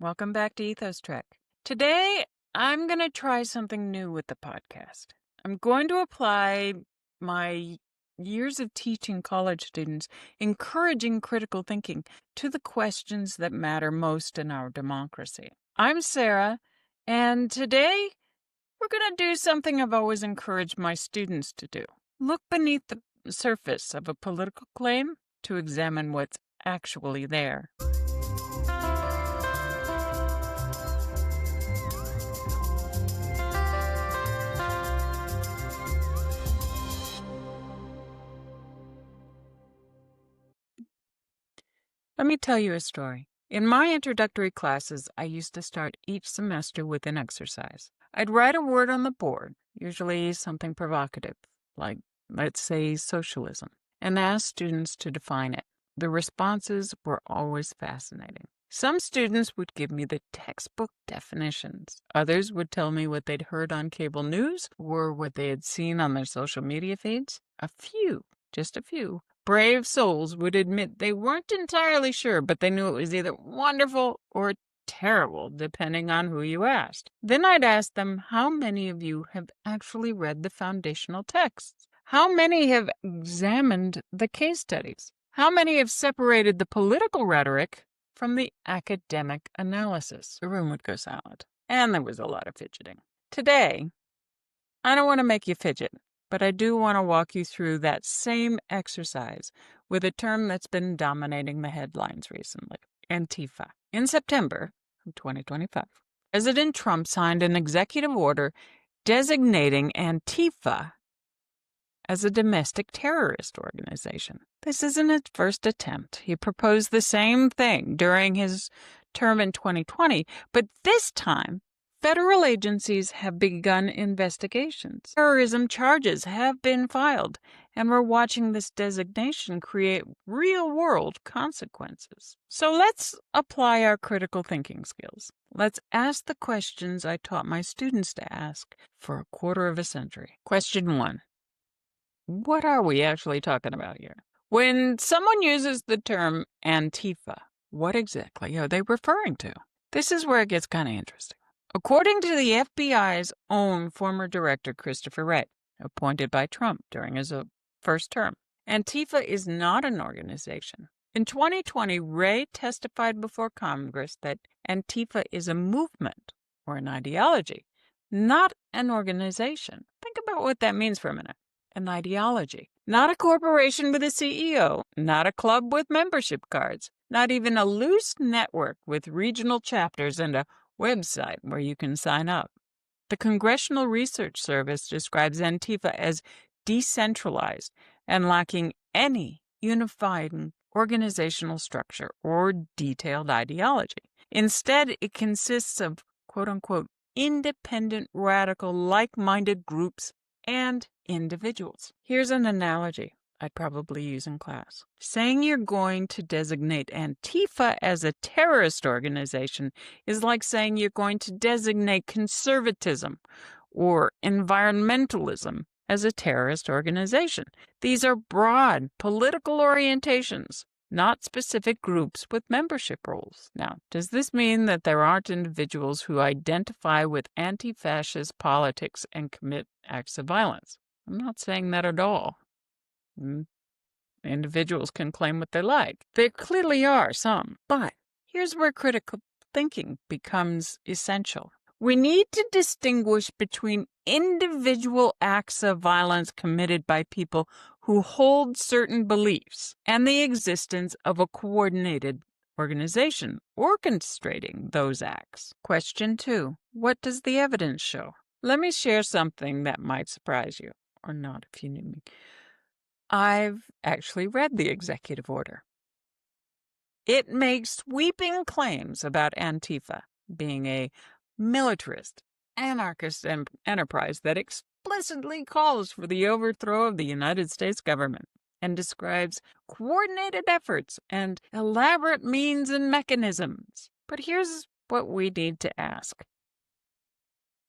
Welcome back to Ethos Trek. Today, I'm going to try something new with the podcast. I'm going to apply my years of teaching college students, encouraging critical thinking to the questions that matter most in our democracy. I'm Sera, and today we're going to do something I've always encouraged my students to do. Look beneath the surface of a political claim to examine what's actually there. Let me tell you a story. In my introductory classes, I used to start each semester with an exercise. I'd write a word on the board, usually something provocative, like, let's say, socialism, and ask students to define it. The responses were always fascinating. Some students would give me the textbook definitions. Others would tell me what they'd heard on cable news or what they had seen on their social media feeds. Just a few, brave souls would admit they weren't entirely sure, but they knew it was either wonderful or terrible, depending on who you asked. Then I'd ask them, how many of you have actually read the foundational texts? How many have examined the case studies? How many have separated the political rhetoric from the academic analysis? The room would go silent, and there was a lot of fidgeting. Today, I don't want to make you fidget, but I do want to walk you through that same exercise with a term that's been dominating the headlines recently, Antifa. In September of 2025, President Trump signed an executive order designating Antifa as a domestic terrorist organization. This isn't his first attempt. He proposed the same thing during his term in 2020, but this time, federal agencies have begun investigations. Terrorism charges have been filed, and we're watching this designation create real-world consequences. So let's apply our critical thinking skills. Let's ask the questions I taught my students to ask for a quarter of a century. Question 1. What are we actually talking about here? When someone uses the term Antifa, what exactly are they referring to? This is where it gets kind of interesting. According to the FBI's own former director, Christopher Wray, appointed by Trump during his first term, Antifa is not an organization. In 2020, Wray testified before Congress that Antifa is a movement or an ideology, not an organization. Think about what that means for a minute. An ideology, not a corporation with a CEO, not a club with membership cards, not even a loose network with regional chapters and a website where you can sign up. The Congressional Research Service describes Antifa as decentralized and lacking any unifying organizational structure or detailed ideology. Instead, it consists of, quote-unquote, independent, radical, like-minded groups and individuals. Here's an analogy I'd probably use in class. Saying you're going to designate Antifa as a terrorist organization is like saying you're going to designate conservatism or environmentalism as a terrorist organization. These are broad political orientations, not specific groups with membership roles. Now, does this mean that there aren't individuals who identify with anti-fascist politics and commit acts of violence? I'm not saying that at all. Individuals can claim what they like. There clearly are some. But here's where critical thinking becomes essential. We need to distinguish between individual acts of violence committed by people who hold certain beliefs and the existence of a coordinated organization orchestrating those acts. Question 2. What does the evidence show? Let me share something that might surprise you, or not if you need me. I've actually read the executive order. It makes sweeping claims about Antifa being a militarist, anarchist enterprise that explicitly calls for the overthrow of the United States government and describes coordinated efforts and elaborate means and mechanisms. But here's what we need to ask.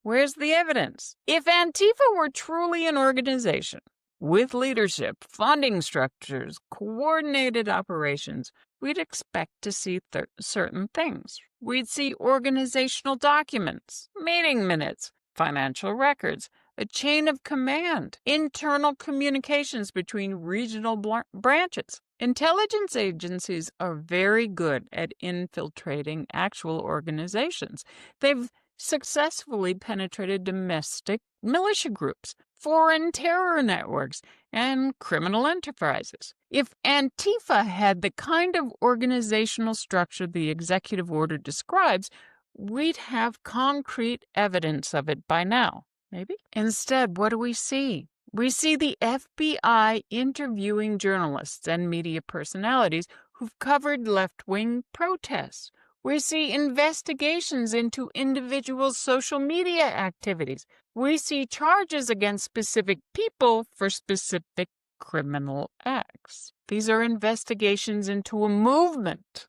Where's the evidence? If Antifa were truly an organization with leadership, funding structures, coordinated operations, we'd expect to see certain things, We'd see organizational documents, meeting minutes, financial records, a chain of command, internal communications between regional branches. Intelligence agencies are very good at infiltrating actual organizations. They've successfully penetrated domestic militia groups, foreign terror networks, and criminal enterprises. If Antifa had the kind of organizational structure the executive order describes, we'd have concrete evidence of it by now. Maybe? Instead, what do we see? We see the FBI interviewing journalists and media personalities who've covered left-wing protests. We see investigations into individuals' social media activities. We see charges against specific people for specific criminal acts. These are investigations into a movement,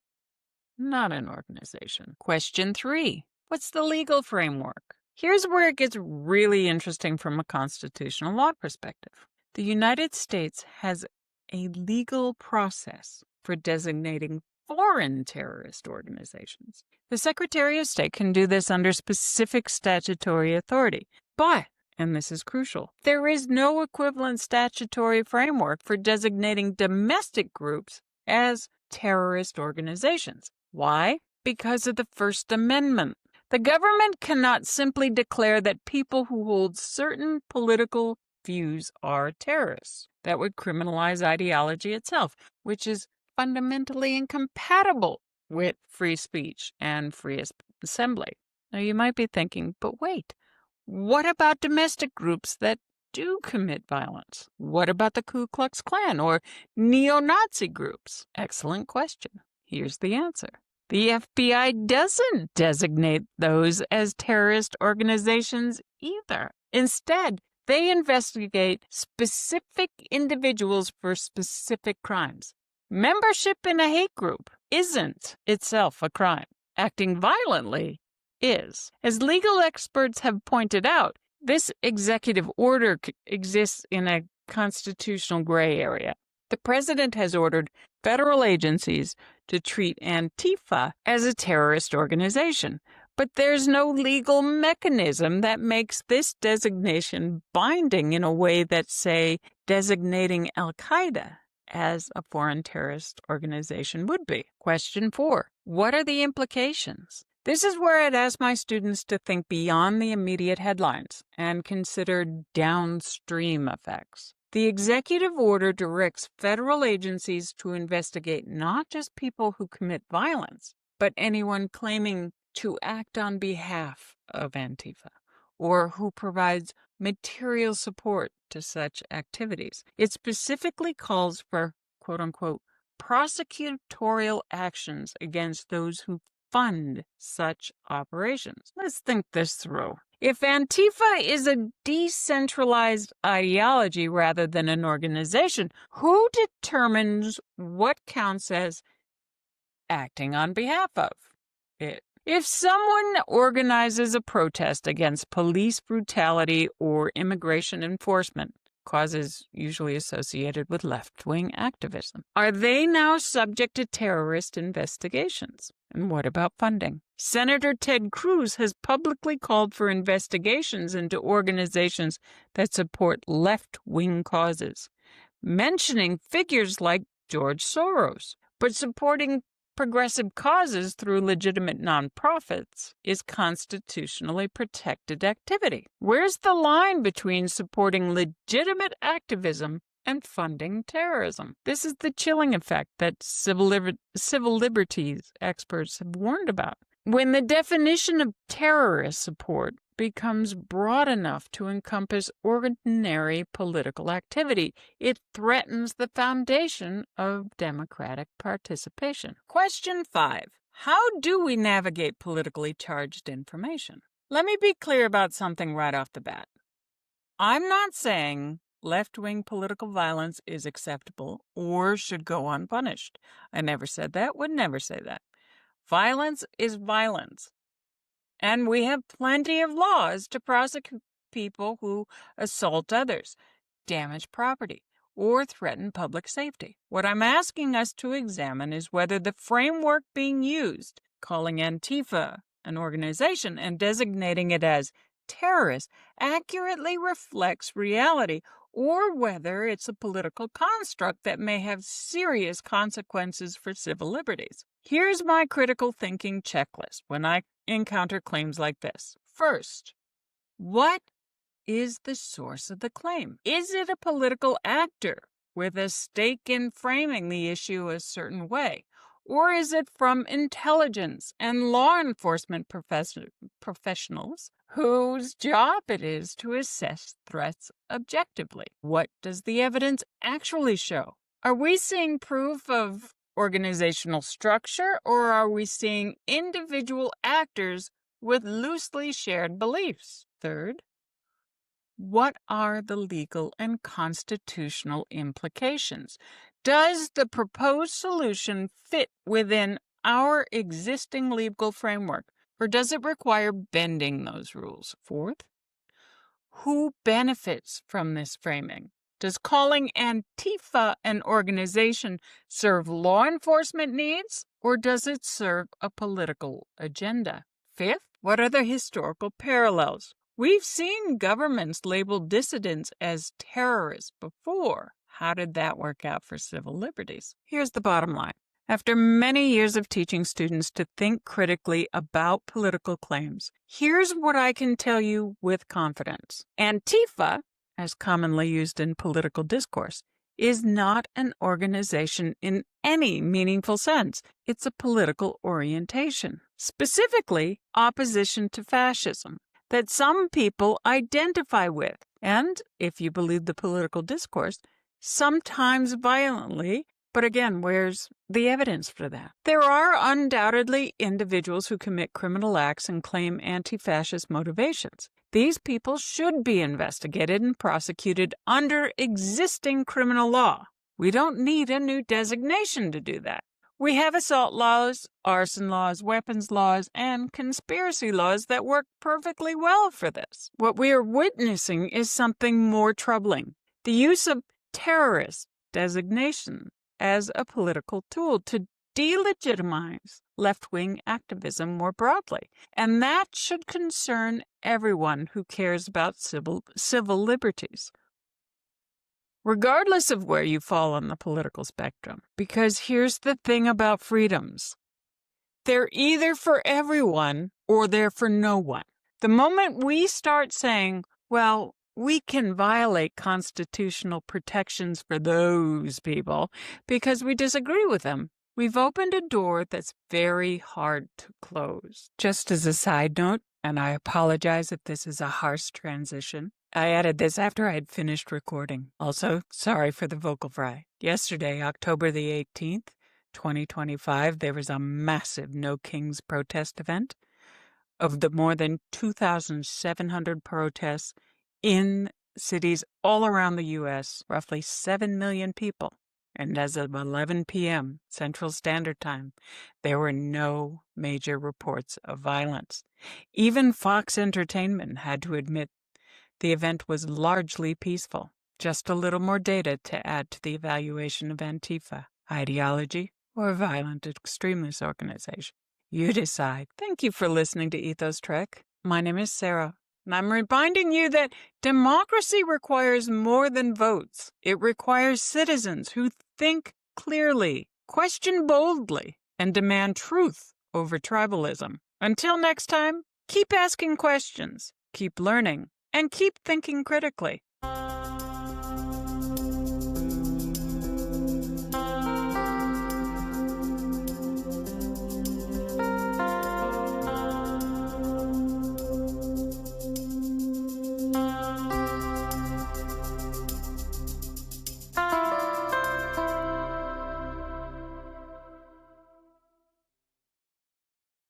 not an organization. Question 3. What's the legal framework? Here's where it gets really interesting from a constitutional law perspective. The United States has a legal process for designating foreign terrorist organizations. The Secretary of State can do this under specific statutory authority. But, and this is crucial, there is no equivalent statutory framework for designating domestic groups as terrorist organizations. Why? Because of the First Amendment. The government cannot simply declare that people who hold certain political views are terrorists. That would criminalize ideology itself, which is fundamentally incompatible with free speech and free assembly. Now you might be thinking, but wait, what about domestic groups that do commit violence? What about the Ku Klux Klan or neo-Nazi groups? Excellent question. Here's the answer. The FBI doesn't designate those as terrorist organizations either. Instead, they investigate specific individuals for specific crimes. Membership in a hate group isn't itself a crime. Acting violently is. As legal experts have pointed out, this executive order exists in a constitutional gray area. The president has ordered federal agencies to treat Antifa as a terrorist organization, but there's no legal mechanism that makes this designation binding in a way that, say, designating Al-Qaeda as a foreign terrorist organization would be. Question 4. What are the implications? This is where I'd ask my students to think beyond the immediate headlines and consider downstream effects. The executive order directs federal agencies to investigate not just people who commit violence, but anyone claiming to act on behalf of Antifa or who provides material support to such activities. It specifically calls for, quote-unquote, prosecutorial actions against those who fund such operations. Let's think this through. If Antifa is a decentralized ideology rather than an organization, who determines what counts as acting on behalf of it? If someone organizes a protest against police brutality or immigration enforcement, causes usually associated with left-wing activism, are they now subject to terrorist investigations? And what about funding? Senator Ted Cruz has publicly called for investigations into organizations that support left-wing causes, mentioning figures like George Soros. But supporting progressive causes through legitimate nonprofits is constitutionally protected activity. Where's the line between supporting legitimate activism and funding terrorism? This is the chilling effect that civil liberties experts have warned about. When the definition of terrorist support becomes broad enough to encompass ordinary political activity, it threatens the foundation of democratic participation. Question 5. How do we navigate politically charged information? Let me be clear about something right off the bat. I'm not saying left-wing political violence is acceptable or should go unpunished. I never said that, would never say that. Violence is violence. And we have plenty of laws to prosecute people who assault others, damage property, or threaten public safety. What I'm asking us to examine is whether the framework being used calling Antifa an organization and designating it as terrorist accurately reflects reality, or whether it's a political construct that may have serious consequences for civil liberties. Here's my critical thinking checklist when I encounter claims like this. First, what is the source of the claim? Is it a political actor with a stake in framing the issue a certain way? Or is it from intelligence and law enforcement professionals whose job it is to assess threats objectively? What does the evidence actually show? Are we seeing proof of organizational structure, or are we seeing individual actors with loosely shared beliefs? Third, what are the legal and constitutional implications? Does the proposed solution fit within our existing legal framework, or does it require bending those rules? Fourth, who benefits from this framing? Does calling Antifa an organization serve law enforcement needs, or does it serve a political agenda? Fifth, what are the historical parallels? We've seen governments label dissidents as terrorists before. How did that work out for civil liberties? Here's the bottom line. After many years of teaching students to think critically about political claims, here's what I can tell you with confidence. Antifa, as commonly used in political discourse, is not an organization in any meaningful sense. It's a political orientation, specifically opposition to fascism, that some people identify with, and, if you believe the political discourse, sometimes violently. But again, where's the evidence for that? There are undoubtedly individuals who commit criminal acts and claim anti-fascist motivations. These people should be investigated and prosecuted under existing criminal law. We don't need a new designation to do that. We have assault laws, arson laws, weapons laws, and conspiracy laws that work perfectly well for this. What we are witnessing is something more troubling: the use of terrorist designation as a political tool to delegitimize left-wing activism more broadly. And that should concern everyone who cares about civil liberties, regardless of where you fall on the political spectrum. Because here's the thing about freedoms: they're either for everyone or they're for no one. The moment we start saying, well, we can violate constitutional protections for those people because we disagree with them, we've opened a door that's very hard to close. Just as a side note, and I apologize if this is a harsh transition, I added this after I had finished recording. Also, sorry for the vocal fry. Yesterday, October the 18th, 2025, there was a massive No Kings protest event. Of the more than 2,700 protests in cities all around the U.S., roughly 7 million people. And as of 11 p.m. Central Standard Time, there were no major reports of violence. Even Fox Entertainment had to admit the event was largely peaceful. Just a little more data to add to the evaluation of Antifa: ideology or violent extremist organization. You decide. Thank you for listening to Ethos Trek. My name is Sera, and I'm reminding you that democracy requires more than votes. It requires citizens who think clearly, question boldly, and demand truth over tribalism. Until next time, keep asking questions, keep learning, and keep thinking critically.